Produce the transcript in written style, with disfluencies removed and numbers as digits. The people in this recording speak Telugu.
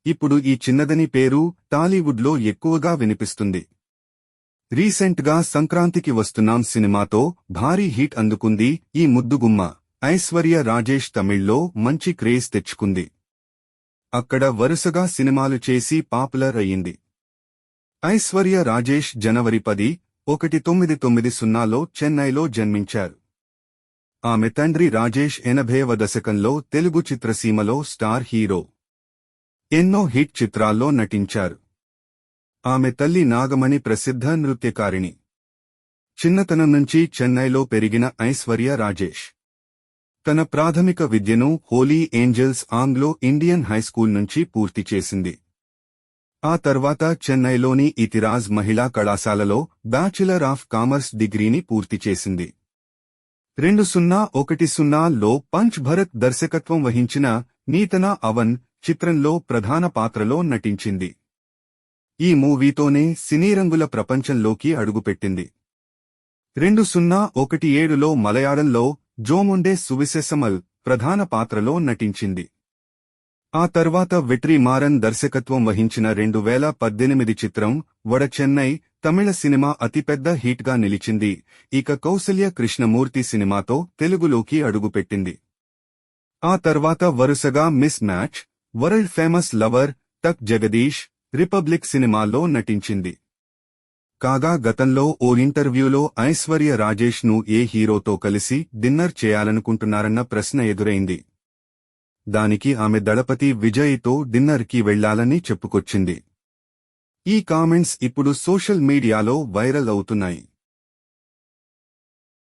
ఇప్పుడు ఈ చిన్నదని పేరు టాలీవుడ్లో ఎక్కువగా వినిపిస్తుంది. రీసెంట్గా సంక్రాంతికి వస్తున్నాం సినిమాతో భారీ హిట్ అందుకుంది ఈ ముద్దుగుమ్మ. ఐశ్వర్య రాజేష్ తమిళ్లో మంచి క్రేజ్ తెచ్చుకుంది. అక్కడ వరుసగా సినిమాలు చేసి పాపులర్ అయ్యింది. ఐశ్వర్య రాజేష్ జనవరి 10, 1990లో చెన్నైలో జన్మించారు. ఆమె తండ్రి రాజేష్ 80వ దశకంలో తెలుగు చిత్రసీమలో స్టార్ హీరో. ఎన్నో హిట్ చిత్రాల్లో నటించారు. ఆమె తల్లి నాగమణి ప్రసిద్ధ నృత్యకారిణి. చిన్నతనం నుంచి చెన్నైలో పెరిగిన ఐశ్వర్య రాజేష్ తన ప్రాథమిక విద్యను Holy Angels Anglo Indian high school నుంచి పూర్తి చేసింది. ఆ తర్వాత చెన్నైలోని ఇతిరాజ్ మహిళా కళాశాలలో బ్యాచిలర్ ఆఫ్ కామర్స్ డిగ్రీని పూర్తి చేసింది. 2010లో పంచ్ భరత్ దర్శకత్వం వహించిన నీతనా అవన్ చిత్రంలో ప్రధాన పాత్రలో నటించింది. ఈ మూవీతోనే సినీరంగుల ప్రపంచంలోకి అడుగుపెట్టింది. 2017లో మలయాళంలో జోముండే సువిశేషమల్ ప్రధాన పాత్రలో నటించింది. ఆ తర్వాత వెట్రిమారన్ దర్శకత్వం వహించిన 2018 చిత్రం వడ చెన్నై తమిళ సినిమా అతిపెద్ద హిట్గా నిలిచింది. ఇక కౌసల్య కృష్ణమూర్తి సినిమాతో తెలుగులోకి అడుగుపెట్టింది. ఆ తర్వాత వరుసగా miss match, world famous lover, టక్ జగదీష్, రిపబ్లిక్ సినిమాల్లో నటించింది. కాగా గతంలో ఓ ఇంటర్వ్యూలో ఐశ్వర్య రాజేష్ను ఏ హీరోతో కలిసి డిన్నర్ చేయాలనుకుంటున్నారన్న ప్రశ్న ఎదురైంది. దానికి ఆమె దళపతి విజయ్తో డిన్నర్కి వెళ్లాలని చెప్పుకొచ్చింది. ఈ కామెంట్స్ ఇప్పుడు సోషల్ మీడియాలో వైరల్ అవుతున్నాయి.